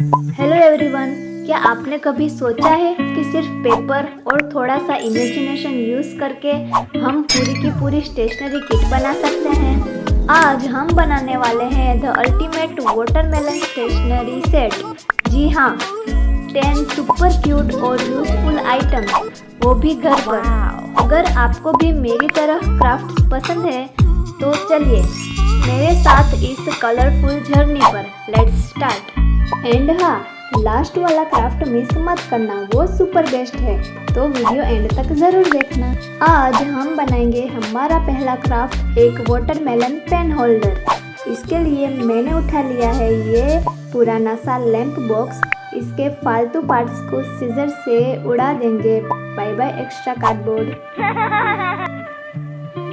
Hello everyone, क्या आपने कभी सोचा है कि सिर्फ पेपर और थोड़ा सा इमेजिनेशन यूज़ करके हम पूरी की पूरी स्टेशनरी किट बना सकते हैं। आज हम बनाने वाले हैं the ultimate watermelon stationery set. जी हाँ, 10 सुपर क्यूट और यूजफुल आइटम्स, वो भी घर पर। अगर आपको भी मेरी तरह क्राफ्ट पसंद है तो चलिए मेरे साथ इस कलरफुल जर्नी पर। Let's start. एंड हाँ, लास्ट वाला क्राफ्ट मिस मत करना, वो सुपर बेस्ट है, तो वीडियो एंड तक ज़रूर देखना। आज हम बनाएंगे हमारा पहला क्राफ्ट, एक वाटरमेलन पेन होल्डर। इसके लिए मैंने उठा लिया है ये पुराना सा लैंप बॉक्स। इसके फालतू पार्ट्स को सीजर से उड़ा देंगे। Bye bye extra cardboard.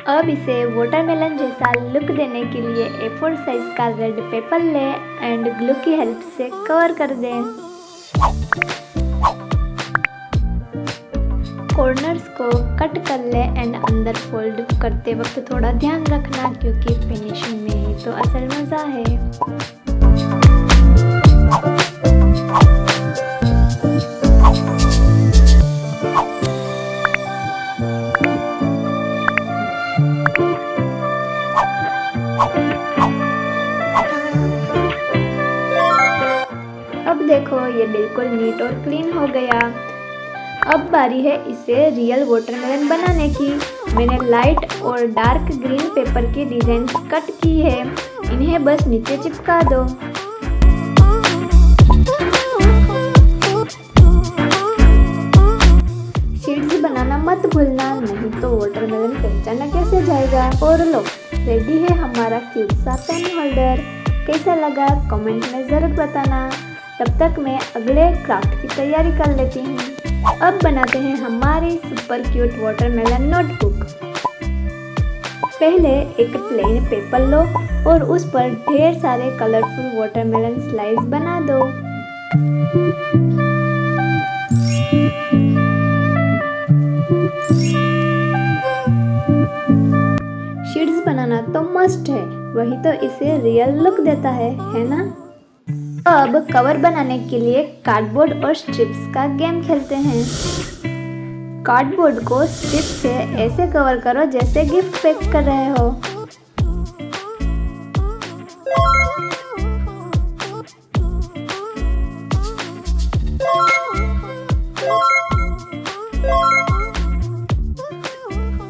अब इसे वाटरमेलन जैसा लुक देने के लिए A4 साइज का रेड पेपर ले एंड ग्लू की हेल्प से कवर कर दें। कॉर्नर्स को कट कर ले एंड अंदर फोल्ड करते वक्त थोड़ा ध्यान रखना, क्योंकि फिनिशिंग में ही तो असल मज़ा है। अब देखो, ये बिल्कुल नीट और क्लीन हो गया। अब बारी है इसे रियल वाटरमेलन बनाने की। मैंने लाइट और डार्क ग्रीन पेपर की डिजाइन कट की है, इन्हें बस नीचे चिपका दो। शीट्स बनाना मत भूलना, नहीं तो वाटरमेलन पहचाना कैसे जाएगा। और लो, रेडी है हमारा क्यूट सा पेन होल्डर। कैसा लगा कमेंट में ज़रूर बताना। तब तक मैं अगले क्राफ्ट की तैयारी कर लेती हूँ। अब बनाते हैं हमारी सुपर क्यूट वाटरमेलन नोटबुक। पहले एक प्लेन पेपर लो और उस पर ढेर सारे कलरफुल वाटरमेलन स्लाइस बना दो। शीट्स बनाना तो मस्ट है, वही तो इसे रियल लुक देता है ना। अब कवर बनाने के लिए कार्डबोर्ड और स्ट्रिप्स का गेम खेलते हैं। कार्डबोर्ड को स्ट्रिप से ऐसे कवर करो जैसे गिफ्ट पैक कर रहे हो।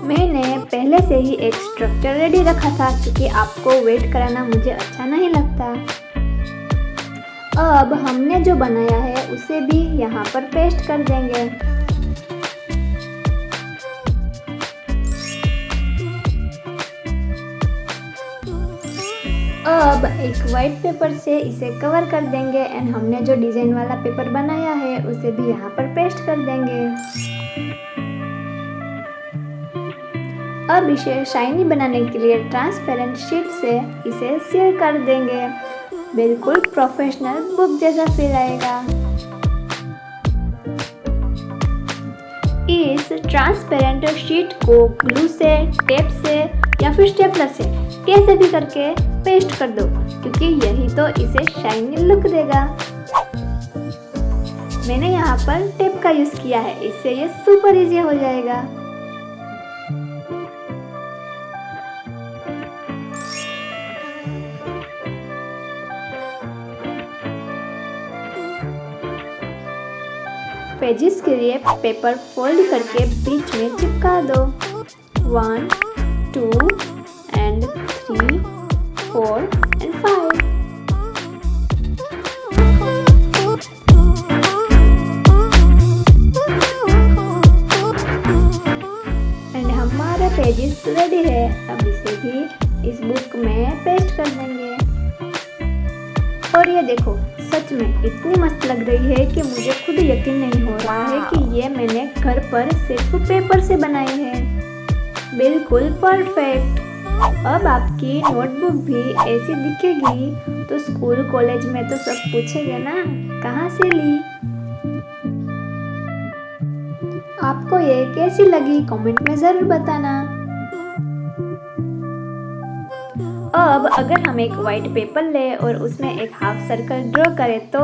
मैंने पहले से ही एक स्ट्रक्चर रेडी रखा था, क्योंकि आपको वेट कराना मुझे अच्छा नहीं लगता। अब हमने जो बनाया है उसे भी यहाँ पर पेस्ट कर देंगे। अब एक वाइट पेपर से इसे कवर कर देंगे एंड हमने जो डिजाइन वाला पेपर बनाया है उसे भी यहाँ पर पेस्ट कर देंगे। अब इसे शाइनी बनाने के लिए ट्रांसपेरेंट शीट से इसे सील कर देंगे। बिल्कुल प्रोफेशनल बुक जैसा फील आएगा। इस ट्रांसपेरेंट शीट को ग्लू से, टेप से या फिर स्टेपलर से कैसे भी करके पेस्ट कर दो, क्योंकि यही तो इसे शाइनी लुक देगा। मैंने यहाँ पर टेप का यूज किया है, इससे ये सुपर इजी हो जाएगा। पेजेस के लिए पेपर फोल्ड करके बीच में चिपका दो। 1, 2 and 3, 4 and 5। एंड हमारा पेजेस रेडी है। अब इसे भी इस बुक में पेस्ट कर देंगे। और ये देखो, सच में इतनी मस्त लग रही है कि मुझे खुद यकीन नहीं हो रहा है कि ये मैंने घर पर सिर्फ पेपर से बनाई है। बिल्कुल परफेक्ट। अब आपकी नोटबुक भी ऐसी दिखेगी तो स्कूल कॉलेज में तो सब पूछेंगे ना, कहाँ से ली। आपको ये कैसी लगी कमेंट में ज़रूर बताना। अब अगर हम एक वाइट पेपर ले और उसमें एक हाफ सर्कल ड्रॉ करें तो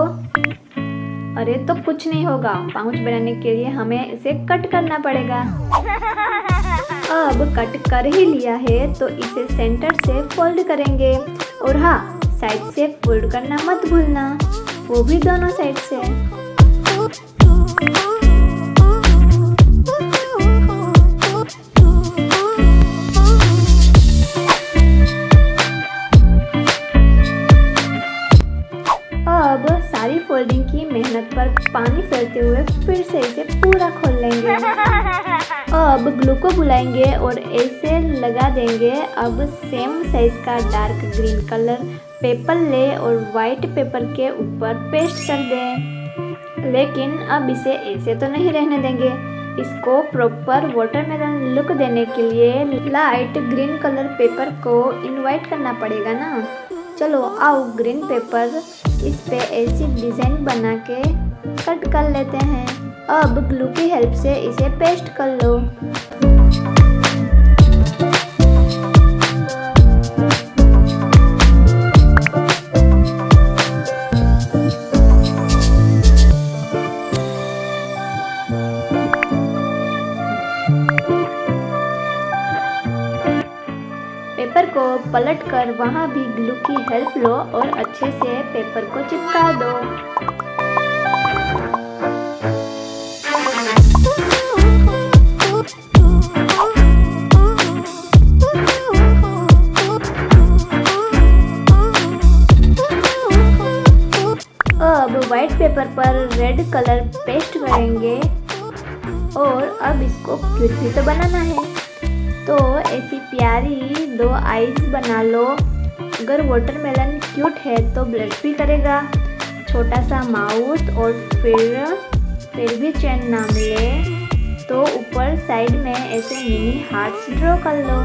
अरे तो कुछ नहीं होगा, पाउच बनाने के लिए हमें इसे कट करना पड़ेगा। अब कट कर ही लिया है तो इसे सेंटर से फोल्ड करेंगे और हाँ, साइड से फोल्ड करना मत भूलना, वो भी दोनों साइड से। अब सारी फोल्डिंग की मेहनत पर पानी फेरते हुए फिर से इसे पूरा खोल लेंगे। अब ग्लू को बुलाएंगे और ऐसे लगा देंगे। अब सेम साइज का डार्क ग्रीन कलर पेपर ले और वाइट पेपर के ऊपर पेस्ट कर दें। लेकिन अब इसे ऐसे तो नहीं रहने देंगे, इसको प्रॉपर वाटरमेलन लुक देने के लिए लाइट ग्रीन कलर पेपर को इनवाइट करना पड़ेगा ना। चलो आओ, ग्रीन पेपर इस पे ऐसी डिज़ाइन बना के कट कर लेते हैं। अब ग्लू की हेल्प से इसे पेस्ट कर लो। पेपर को पलटकर वहाँ भी ग्लू की हेल्प लो और अच्छे से पेपर को चिपका दो। अब वाइट पेपर पर रेड कलर पेस्ट करेंगे और अब इसको क्यूट भी तो बनाना है, तो ऐसी प्यारी दो आईज बना लो। अगर वाटरमेलन क्यूट है तो ब्लश भी करेगा, छोटा सा माउथ और फिर भी चैन ना मिले तो ऊपर साइड में ऐसे मिनी हार्ट्स ड्रॉ कर लो।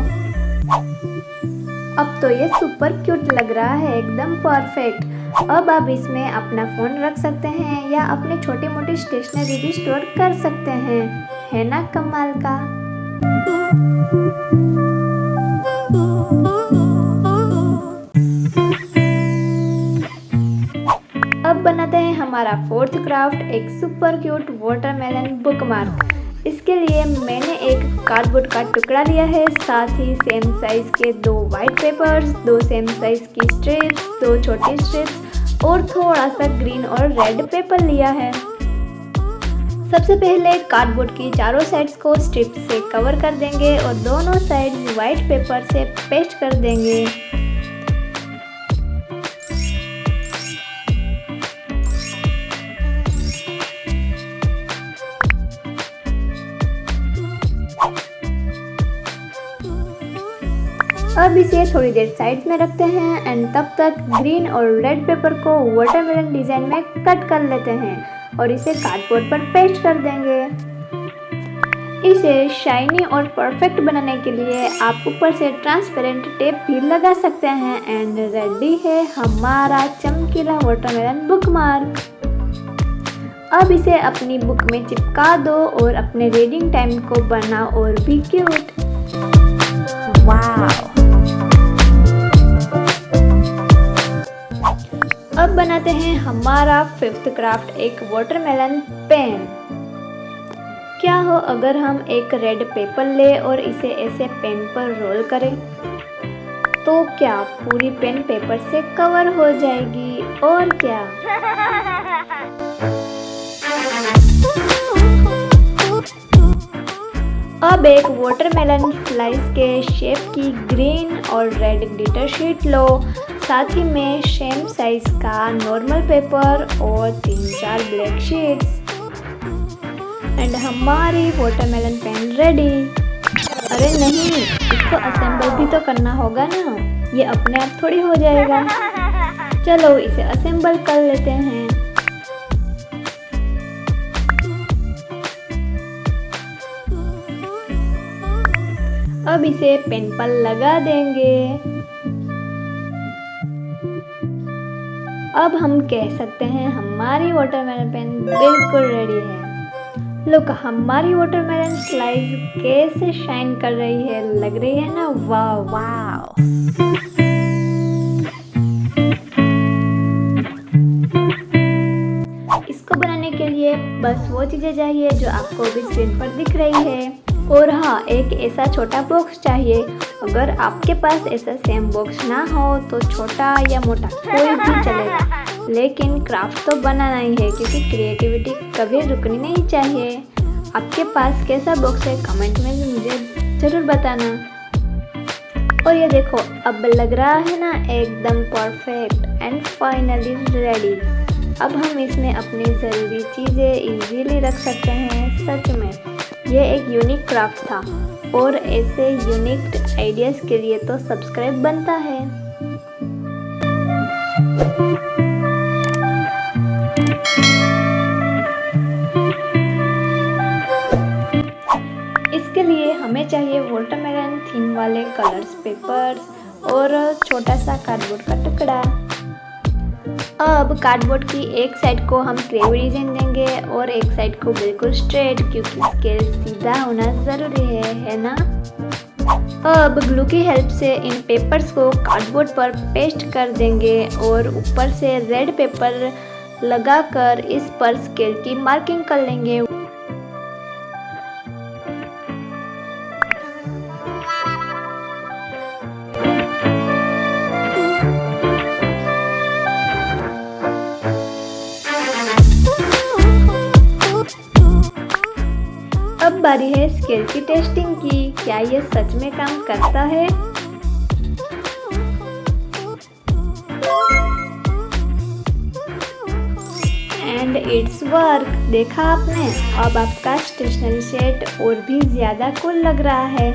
अब तो ये सुपर क्यूट लग रहा है, एकदम परफेक्ट। अब आप इसमें अपना फ़ोन रख सकते हैं या अपनी छोटी मोटी स्टेशनरी भी स्टोर कर सकते हैं, है ना कमाल का। अब बनाते हैं हमारा फोर्थ क्राफ्ट, एक सुपर क्यूट वाटरमेलन बुकमार्क। इसके लिए मैंने एक कार्डबोर्ड का टुकड़ा लिया है, साथ ही सेम साइज के 2 वाइट पेपर्स, 2 सेम साइज की स्ट्रिप्स, 2 छोटी स्ट्रिप्स और थोड़ा सा ग्रीन और रेड पेपर लिया है। सबसे पहले कार्डबोर्ड की चारों साइड्स को स्ट्रिप से कवर कर देंगे और दोनों साइड वाइट पेपर से पेस्ट कर देंगे। अब इसे थोड़ी देर साइड में रखते हैं एंड तब तक ग्रीन और रेड पेपर को वाटरमेलन डिजाइन में कट कर लेते हैं और इसे कार्डबोर्ड पर पेस्ट कर देंगे। इसे शाइनी और परफेक्ट बनाने के लिए आप ऊपर से ट्रांसपेरेंट टेप भी लगा सकते हैं एंड रेडी है हमारा चमकीला वाटरमेलन बुकमार्क। अब इसे अपनी बुक में चिपका दो और अपने रीडिंग टाइम को बनाओ और भी क्यूट। वाव! अब बनाते हैं हमारा फिफ्थ क्राफ्ट, एक वाटरमेलन पेन। क्या हो अगर हम एक रेड पेपर ले और इसे ऐसे पेन पर रोल करें, तो क्या पूरी पेन पेपर से कवर हो जाएगी और क्या। अब एक वाटरमेलन स्लाइस के शेप की ग्रीन और रेड ग्लिटर शीट लो, साथ ही में सेम साइज का नॉर्मल पेपर और 3-4 ब्लैक शीट्स एंड हमारी वाटरमेलन पेन रेडी। अरे नहीं, इसको असेंबल भी तो करना होगा ना, ये अपने आप थोड़ी हो जाएगा। चलो इसे असेंबल कर लेते हैं। अब इसे पेन पर लगा देंगे। अब हम कह सकते हैं हमारी वाटरमेलन पेन बिल्कुल रेडी है। लुक, हमारी वाटरमेलन स्लाइस कैसे शाइन कर रही है, लग रही है ना, वाव वाव। इसको इसको बनाने के लिए बस वो चीज़ें चाहिए जो आपको भी स्क्रीन पर दिख रही है। और हाँ, एक ऐसा छोटा बॉक्स चाहिए। अगर आपके पास ऐसा सेम बॉक्स ना हो तो छोटा या मोटा कोई भी चलेगा, लेकिन क्राफ्ट तो बनाना ही है क्योंकि क्रिएटिविटी कभी रुकनी नहीं चाहिए। आपके पास कैसा बॉक्स है कमेंट में भी मुझे ज़रूर बताना। और ये देखो, अब लग रहा है ना एकदम परफेक्ट एंड फाइनली रेडी। अब हम इसमें अपनी ज़रूरी चीज़ें इजीली रख सकते हैं। सच में ये एक यूनिक क्राफ्ट था और ऐसे यूनिक आइडियाज़ के लिए तो सब्सक्राइब बनता है। इसके लिए हमें चाहिए वाटरमेलन थीम वाले कलर्स पेपर्स और छोटा सा कार्डबोर्ड का टुकड़ा। अब कार्डबोर्ड की एक साइड को हम क्रेव डिजाइन देंगे और एक साइड को बिल्कुल स्ट्रेट, क्योंकि स्केल सीधा होना ज़रूरी है ना। अब ग्लू की हेल्प से इन पेपर्स को कार्डबोर्ड पर पेस्ट कर देंगे और ऊपर से रेड पेपर लगाकर इस पर स्केल की मार्किंग कर लेंगे। अब बारी है स्केल की टेस्टिंग की। क्या ये सच में काम करता है? And it's work. देखा आपने? अब आपका स्टेशनरी सेट और भी ज़्यादा कूल लग रहा है।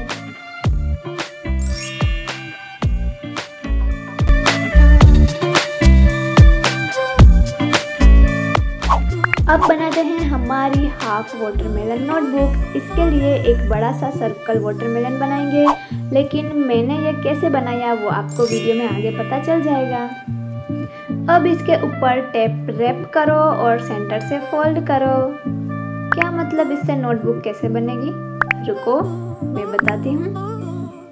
अब बनाते हैं हमारी हाफ वाटरमेलन नोटबुक। इसके लिए एक बड़ा सा सर्कल वाटरमेलन बनाएंगे, लेकिन मैंने ये कैसे बनाया वो आपको वीडियो में आगे पता चल जाएगा। अब इसके ऊपर टेप रैप करो और सेंटर से फोल्ड करो। क्या मतलब इससे नोटबुक कैसे बनेगी? रुको मैं बताती हूँ।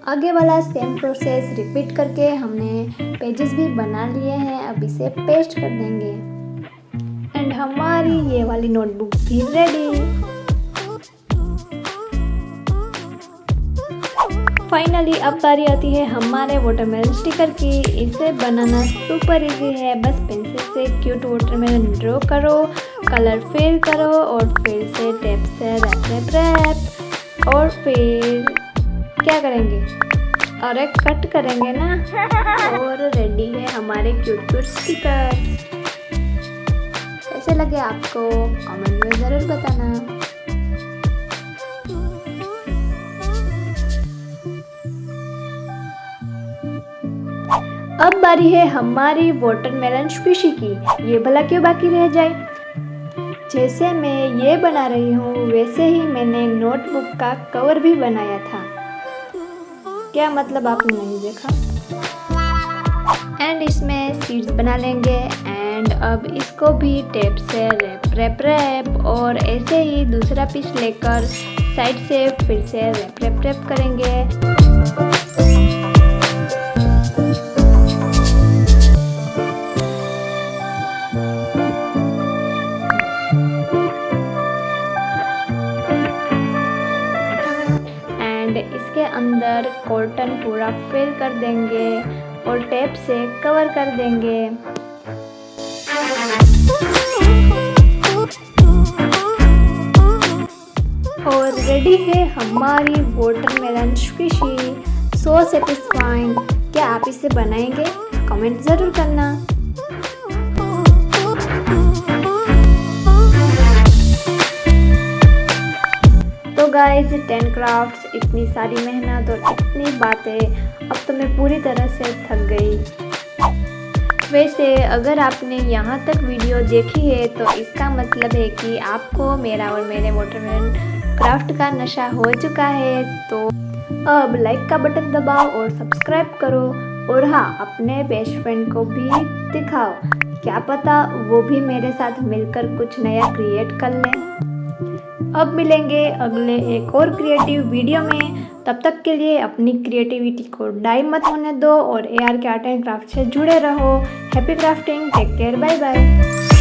आगे वाला सेम प्रोसेस रिपीट करके हमने पेजेस भी बना लिए हैं। अब इसे पेस्ट कर देंगे एंड हमारी ये वाली नोटबुक भी रेडी। फाइनली अब बारी आती है हमारे वाटरमेलन स्टिकर की। इसे बनाना सुपर इजी है। बस पेंसिल से क्यूट वाटरमेलन ड्रॉ करो, कलर फिल करो और फिर से टेप से रैप और फिर क्या करेंगे? और एक कट करेंगे ना और रेडी है हमारे क्यूट स्टिकर। कैसे लगे आपको कमेंट में ज़रूर बताना। अब बारी है हमारी वाटरमेलन स्क्विशी की। ये भला क्यों बाकी रह जाए? जैसे मैं ये बना रही हूँ वैसे ही मैंने नोटबुक का कवर भी बनाया था। क्या मतलब आपने नहीं देखा? एंड इसमें सीड्स बना लेंगे एंड अब इसको भी टेप से रैप और ऐसे ही दूसरा पीस लेकर साइड से फिर से रैप करेंगे। एंड इसके अंदर कॉटन पूरा फिल कर देंगे और टेप से कवर कर देंगे। और रेडी है हमारी वाटरमेलन स्क्विशी। सो सेटिस्फाइंग। क्या आप इसे बनाएंगे? कमेंट ज़रूर करना। तो गाइस 10 क्राफ्ट्स, इतनी सारी मेहनत और इतनी बातें, अब तो मैं पूरी तरह से थक गई। वैसे अगर आपने यहाँ तक वीडियो देखी है तो इसका मतलब है कि आपको मेरा और मेरे वाटरमेलन क्राफ्ट का नशा हो चुका है। तो अब लाइक का बटन दबाओ और सब्सक्राइब करो। और हाँ, अपने बेस्ट फ्रेंड को भी दिखाओ। क्या पता वो भी मेरे साथ मिलकर कुछ नया क्रिएट कर ले। अब मिलेंगे अगले एक और क्रिएटिव वीडियो में। तब तक के लिए अपनी क्रिएटिविटी को डाई मत होने दो और ARK आर्ट एंड क्राफ्ट से जुड़े रहो। Happy crafting, take care, bye bye.